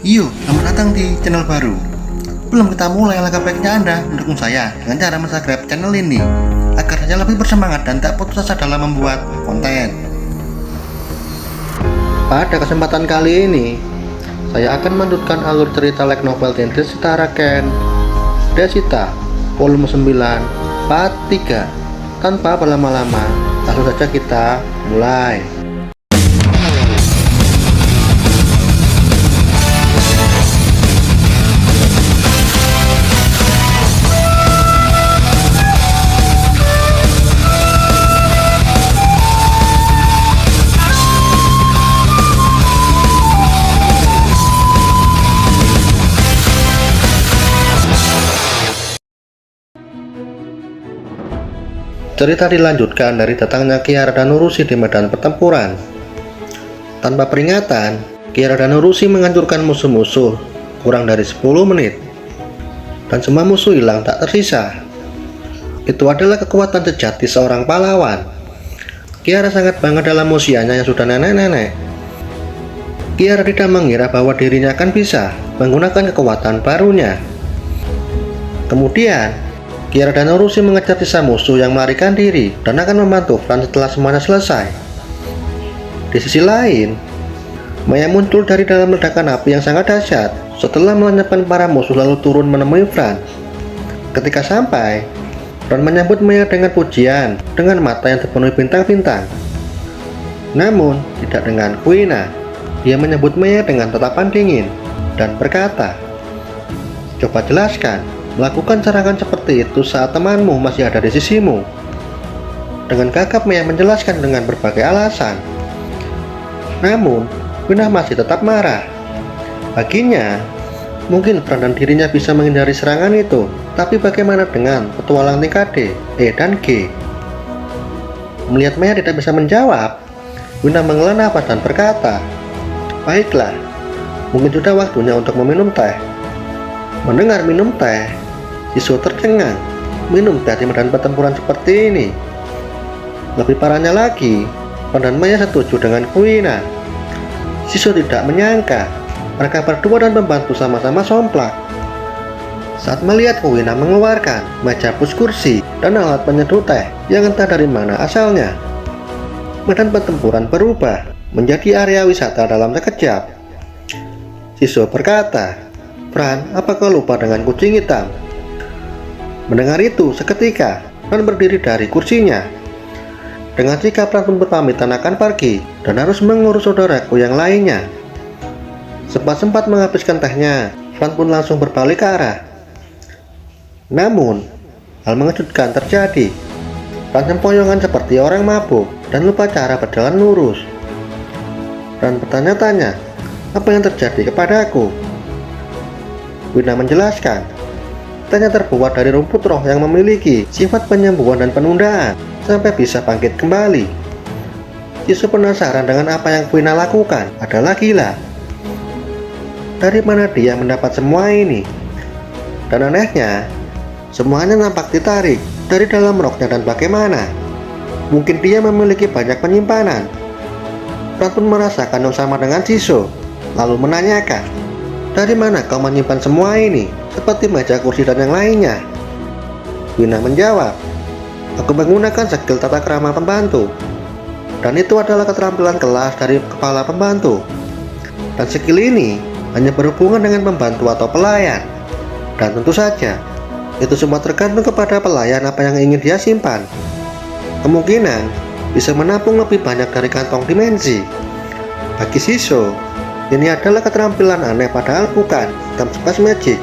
Selamat datang di channel baru. Belum kita mulai, langkah baiknya Anda mendukung saya dengan cara subscribe channel ini agar saya lebih bersemangat dan tak putus asa dalam membuat konten. Pada kesempatan kali ini, saya akan melanjutkan alur cerita light novel Desita Raken Desita volume 9 part 3. Tanpa berlama-lama, langsung saja kita mulai. Cerita dilanjutkan dari datangnya Kiara dan Urusi di medan pertempuran. Tanpa peringatan, Kiara dan Urusi menghancurkan musuh-musuh kurang dari 10 menit. Dan semua musuh hilang tak tersisa. Itu adalah kekuatan sejati seorang pahlawan. Kiara sangat bangga dalam usianya yang sudah nenek-nenek. Kiara tidak mengira bahwa dirinya akan bisa menggunakan kekuatan barunya. Kemudian, Kiara dan Urusi mengejar sisa musuh yang melarikan diri dan akan membantu Fran setelah semuanya selesai. Di sisi lain, Maya muncul dari dalam ledakan api yang sangat dahsyat setelah melenyapkan para musuh lalu turun menemui Fran. Ketika sampai, Fran menyambut Maya dengan pujian dengan mata yang dipenuhi bintang-bintang. Namun, tidak dengan Kuina. Dia menyambut Maya dengan tatapan dingin dan berkata, "Coba jelaskan, melakukan serangan seperti itu saat temanmu masih ada di sisimu." Dengan gagap Maya menjelaskan dengan berbagai alasan. Namun, Kuina masih tetap marah. Baginya, mungkin Fran dan dirinya bisa menghindari serangan itu, tapi bagaimana dengan petualang tingkat D, E, dan G? Melihat Maya tidak bisa menjawab, Kuina menghela nafas dan berkata, "Baiklah, mungkin sudah waktunya untuk meminum teh." Mendengar minum teh, Siso tercengang. Minum teh di medan pertempuran seperti ini. Lebih parahnya lagi, Fran dan Maya setuju dengan Kuina. Siso tidak menyangka mereka berdua dan pembantu sama-sama somplak. Saat melihat Kuina mengeluarkan meja pus kursi dan alat penyeduh teh yang entah dari mana asalnya, medan pertempuran berubah menjadi area wisata dalam sekejap. Siso berkata, "Fran, apa kau lupa dengan kucing hitam?" Mendengar itu, seketika Fran berdiri dari kursinya. Dengan sikap Fran pun berpamitan akan pergi dan harus mengurus saudaraku yang lainnya. Sempat-sempat menghabiskan tehnya, Fran pun langsung berbalik ke arah. Namun, hal mengejutkan terjadi. Fran sempoyongan seperti orang mabuk dan lupa cara berjalan lurus. Fran bertanya-tanya, "Apa yang terjadi kepadaku?" Kuina menjelaskan, tehnya terbuat dari rumput roh yang memiliki sifat penyembuhan dan penundaan sampai bisa bangkit kembali. Siso penasaran dengan apa yang Kuina lakukan adalah gila. Dari mana dia mendapat semua ini? Dan anehnya, semuanya nampak ditarik dari dalam roknya dan bagaimana? Mungkin dia memiliki banyak penyimpanan. Fran pun merasakan yang sama dengan Siso, lalu menanyakan, "Dari mana kau menyimpan semua ini, seperti meja kursi dan yang lainnya?" Kuina menjawab, "Aku menggunakan skill tata krama pembantu. Dan itu adalah keterampilan kelas dari kepala pembantu. Dan skill ini hanya berhubungan dengan pembantu atau pelayan. Dan tentu saja, itu semua tergantung kepada pelayan apa yang ingin dia simpan. Kemungkinan bisa menampung lebih banyak dari kantong dimensi." Bagi Siso, ini adalah keterampilan aneh padahal bukan dalam sepas magic.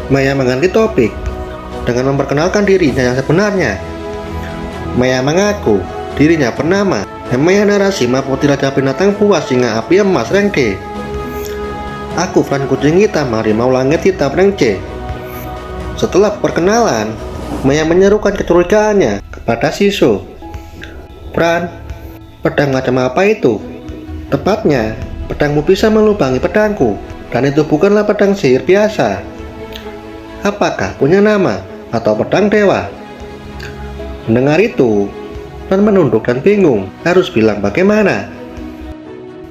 Maya mengganti topik dengan memperkenalkan dirinya yang sebenarnya. Maya mengaku dirinya bernama Maya Narasima, Putri Raja Binatang Buas Singa Api Emas rank D. "Aku Fran Kucing Hitam Harimau Langit Hitam rank C." Setelah perkenalan, Maya menyerukan kecurigaannya kepada Siso. "Fran, pedang macam apa itu?" "Tepatnya, pedangmu bisa melubangi pedangku, dan itu bukanlah pedang sihir biasa." "Apakah punya nama atau pedang dewa?" Mendengar itu, Fran menunduk dan bingung harus bilang bagaimana.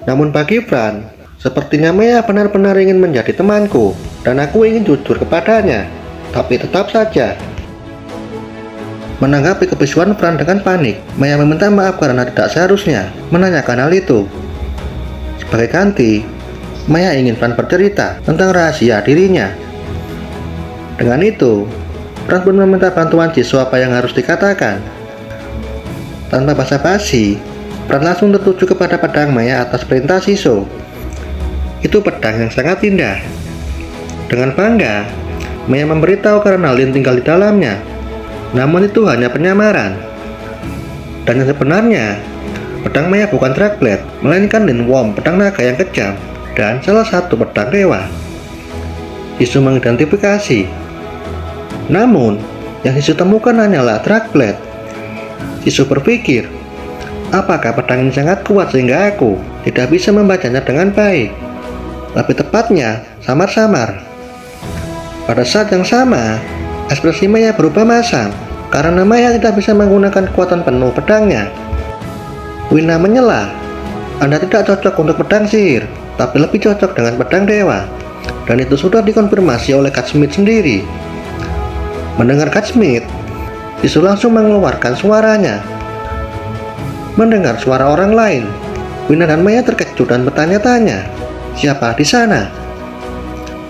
Namun bagi Fran, Sepertinya Maya benar-benar ingin menjadi temanku, dan aku ingin jujur kepadanya. Tapi tetap saja. Menanggapi kebisuan Fran dengan panik, Maya meminta maaf karena tidak seharusnya menanyakan hal itu. Sebagai ganti, Maya ingin Fran bercerita tentang rahasia dirinya. Dengan itu, Fran pun meminta bantuan Jisoo apa yang harus dikatakan. Tanpa basa-basi, Fran langsung tertuju kepada pedang Maya atas perintah Jisoo. Itu pedang yang sangat indah. Dengan bangga, Maya memberitahu karena Lin tinggal di dalamnya. Namun itu hanya penyamaran. Dan yang sebenarnya, pedang Maya bukan Dark Blade, melainkan Lin Wom, pedang naga yang kejam, dan salah satu pedang dewa. Jisoo mengidentifikasi. Namun, yang Jisoo temukan hanyalah Dark Blade. Jisoo berpikir, apakah pedang ini sangat kuat sehingga aku tidak bisa membacanya dengan baik? Lebih tepatnya, samar-samar. Pada saat yang sama, ekspresi Maya berubah masam karena Maya tidak bisa menggunakan kekuatan penuh pedangnya. Wina menyela, Anda tidak cocok untuk pedang sihir, tapi lebih cocok dengan pedang dewa. Dan itu sudah dikonfirmasi oleh Godsmith sendiri. Mendengar Godsmith, Jisoo langsung mengeluarkan suaranya. Mendengar suara orang lain, Wina dan Maya terkejut dan bertanya-tanya, siapa di sana?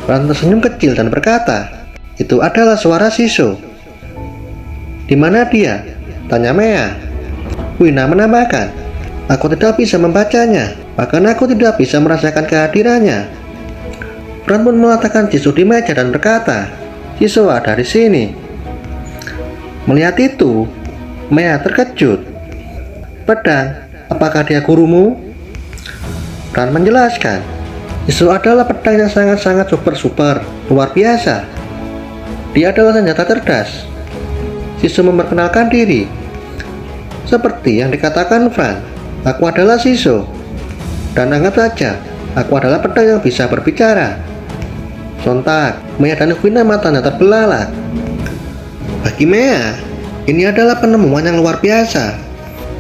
Fran tersenyum kecil dan berkata, itu adalah suara Jisoo. Di mana dia? Tanya Maya. Wina menambahkan, aku tidak bisa membacanya, bahkan aku tidak bisa merasakan kehadirannya. Fran pun meletakkan Jisoo di meja dan berkata, Jisoo ada di sini. Melihat itu, Maya terkejut. Pedang, apakah dia gurumu? Fran menjelaskan, Jisoo adalah pedang yang sangat-sangat super luar biasa. Dia adalah senjata cerdas. Jisoo memperkenalkan diri. Seperti yang dikatakan Fran, aku adalah Jisoo. Dan anggap saja, aku adalah pedang yang bisa berbicara. Sontak, Maya dan Wina matanya terbelalak. Bagi Maya, ini adalah penemuan yang luar biasa.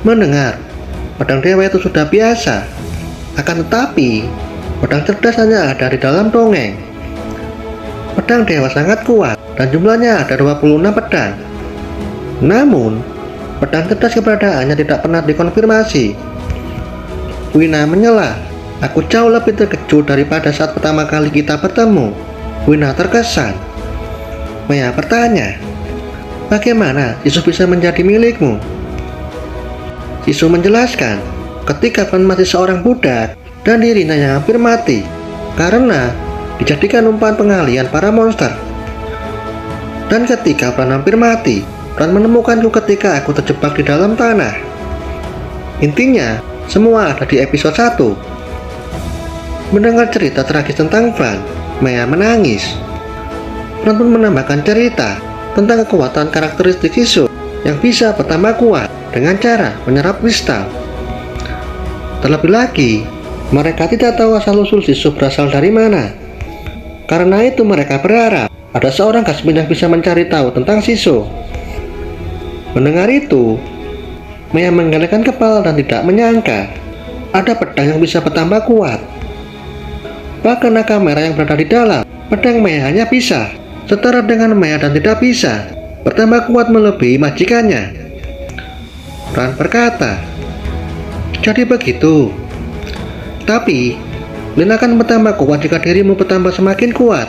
Mendengar, pedang dewa itu sudah biasa. Akan tetapi, pedang cerdas hanya ada di dalam dongeng. Pedang dewa sangat kuat dan jumlahnya ada 26 pedang. Namun, pedang cerdas keberadaannya tidak pernah dikonfirmasi. Wina menyela, aku jauh lebih terkejut daripada saat pertama kali kita bertemu. Wina terkesan. Maya bertanya, bagaimana Jisoo bisa menjadi milikmu? Jisoo menjelaskan, ketika Fran masih seorang budak dan dirinya yang hampir mati karena dijadikan umpan pengalian para monster. Dan ketika Fran hampir mati, Fran menemukanku ketika aku terjebak di dalam tanah. Intinya, semua ada di episode 1. Mendengar cerita tragis tentang Fran, Maya menangis. Fran pun menambahkan cerita tentang kekuatan karakteristik Jisoo yang bisa bertambah kuat dengan cara menyerap kristal. Terlebih lagi, mereka tidak tahu asal-usul Jisoo berasal dari mana. Karena itu mereka berharap ada seorang Godsmith yang bisa mencari tahu tentang Jisoo. Mendengar itu, Maya menggelengkan kepala dan tidak menyangka ada pedang yang bisa bertambah kuat. Bahkan naga merah yang berada di dalam pedang Maya hanya bisa setara dengan Maya dan tidak bisa bertambah kuat melebihi majikannya. Fran berkata, jadi begitu. Tapi, Lin akan bertambah kuat jika dirimu bertambah semakin kuat.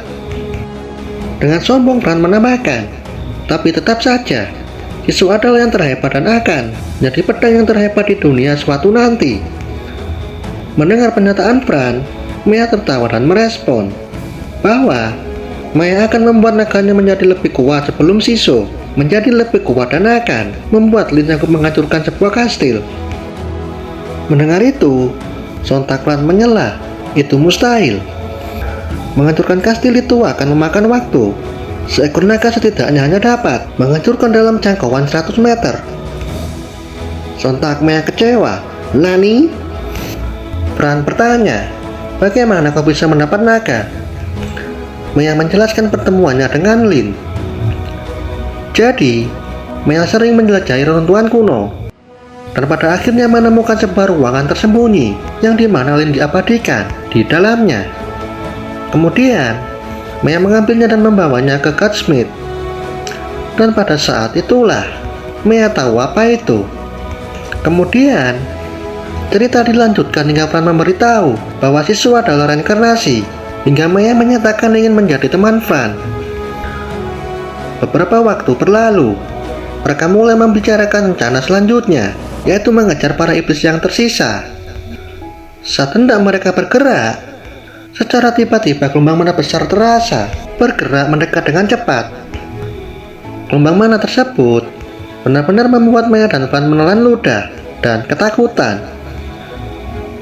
Dengan sombong Fran menambahkan, tapi tetap saja, Jisoo adalah yang terhebat dan akan menjadi pedang yang terhebat di dunia suatu nanti. Mendengar pernyataan Fran, Maya tertawa dan merespon bahwa Maya akan membuat naganya menjadi lebih kuat sebelum Jisoo menjadi lebih kuat dan akan membuat Lin sanggup menghancurkan sebuah kastil. Mendengar itu, sontak Fran menyela, itu mustahil. Menghancurkan kastil itu akan memakan waktu. Seekor naga setidaknya hanya dapat menghancurkan dalam jangkauan 100 meter. Sontak Maya kecewa. Nani? Fran bertanya, bagaimana kau bisa mendapat naga? Maya menjelaskan pertemuannya dengan Lin. Jadi, Maya sering menjelajahi reruntuhan kuno. dan pada akhirnya menemukan sebuah ruangan tersembunyi yang dimana Lin diabadikan di dalamnya. Kemudian Maya mengambilnya dan membawanya ke Godsmith. Dan pada saat itulah Maya tahu apa itu. Kemudian cerita dilanjutkan hingga Fran memberitahu bahwa siswa adalah reinkarnasi, hingga Maya menyatakan ingin menjadi teman Fran. Beberapa waktu berlalu, mereka mulai membicarakan rencana selanjutnya, yaitu mengejar para iblis yang tersisa. Saat hendak mereka bergerak, secara tiba-tiba gelombang mana besar terasa bergerak mendekat dengan cepat. Gelombang mana tersebut benar-benar membuat Maya dan Fran menelan ludah dan ketakutan.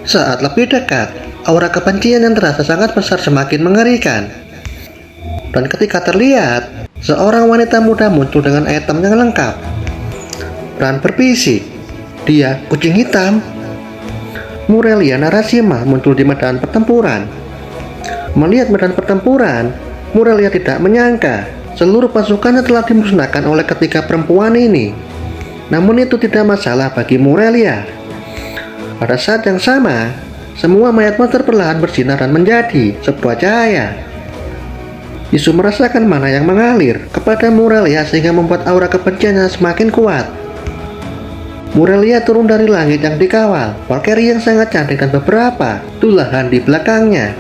Saat lebih dekat, aura kebencian yang terasa sangat besar semakin mengerikan. Dan ketika terlihat, seorang wanita muda muncul dengan item yang lengkap. Fran berbisik, "Dia kucing hitam." Murelia Narasimha muncul di medan pertempuran. Melihat medan pertempuran, Murelia tidak menyangka seluruh pasukannya telah dimusnahkan oleh ketiga perempuan ini. Namun itu tidak masalah bagi Murelia. Pada saat yang sama, semua mayat monster perlahan bersinar dan menjadi sebuah cahaya. Yisu merasakan mana yang mengalir kepada Murelia sehingga membuat aura kebenciannya semakin kuat. Murelia turun dari langit yang dikawal Valkyrie yang sangat cantik dan beberapa tulahan di belakangnya.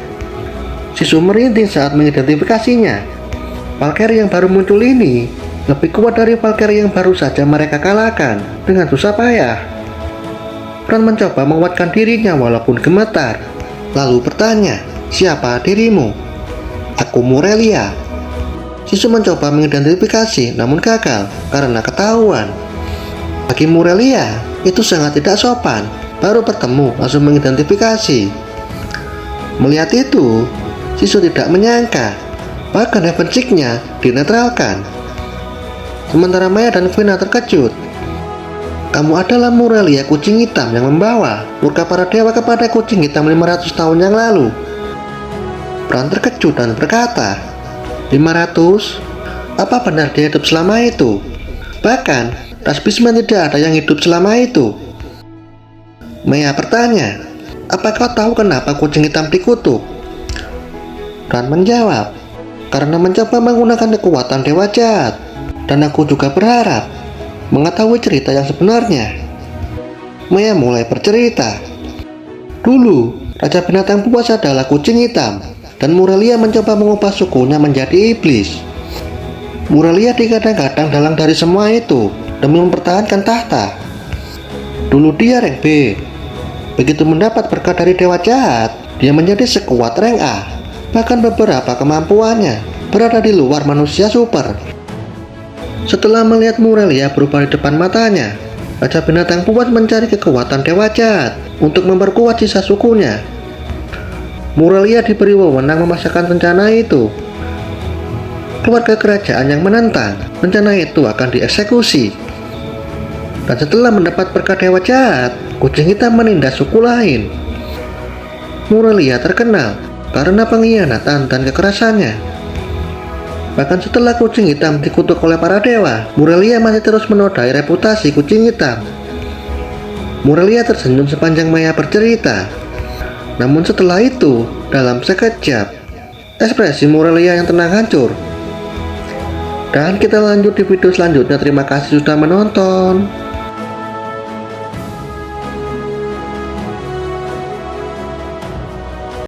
Yisu merintih saat mengidentifikasinya. Valkyrie yang baru muncul ini lebih kuat dari Valkyrie yang baru saja mereka kalahkan dengan susah payah. Fran mencoba menguatkan dirinya walaupun gemetar, lalu bertanya, "Siapa dirimu?" "Aku Murelia." Yisu mencoba mengidentifikasi namun gagal karena ketahuan. Bagi Murelia, itu sangat tidak sopan. Baru bertemu langsung mengidentifikasi. Melihat itu, Yisu tidak menyangka bahkan Heaven Chick-nya dinetralkan. Sementara Maya dan Vina terkejut. "Kamu adalah Murelia kucing hitam yang membawa murka para dewa kepada kucing hitam 500 tahun yang lalu." Fran terkejut dan berkata, 500? Apa benar dia hidup selama itu? Bahkan, ras Bisman tidak ada yang hidup selama itu. Maya bertanya, "Apa kau tahu kenapa kucing hitam dikutuk?" Fran menjawab, "Karena mencoba menggunakan kekuatan dewa jahat. Dan aku juga berharap mengetahui cerita yang sebenarnya." Maya mulai bercerita. Dulu, Raja Binatang Buas adalah kucing hitam, dan Murelia mencoba mengubah sukunya menjadi iblis. Murelia digadang-gadang dalang dari semua itu demi mempertahankan tahta. Dulu dia rank B. Begitu mendapat berkat dari dewa jahat, dia menjadi sekuat rank A. Bahkan beberapa kemampuannya berada di luar manusia super. Setelah melihat Murelia berubah di depan matanya, Raja Binatang Buas mencari kekuatan dewa jahat untuk memperkuat sisa sukunya. Murelia diberi wewenang memasakkan rencana itu. Keluarga kerajaan yang menentang rencana itu akan dieksekusi. Dan setelah mendapat berkat dewa jahat, kucing hitam menindas suku lain. Murelia terkenal karena pengkhianatan dan kekerasannya. Bahkan setelah kucing hitam dikutuk oleh para dewa, Murelia masih terus menodai reputasi kucing hitam. Murelia tersenyum sepanjang Maya bercerita. Namun setelah itu, dalam sekejap, ekspresi Murelia yang tenang hancur. Dan kita lanjut di video selanjutnya. Terima kasih sudah menonton.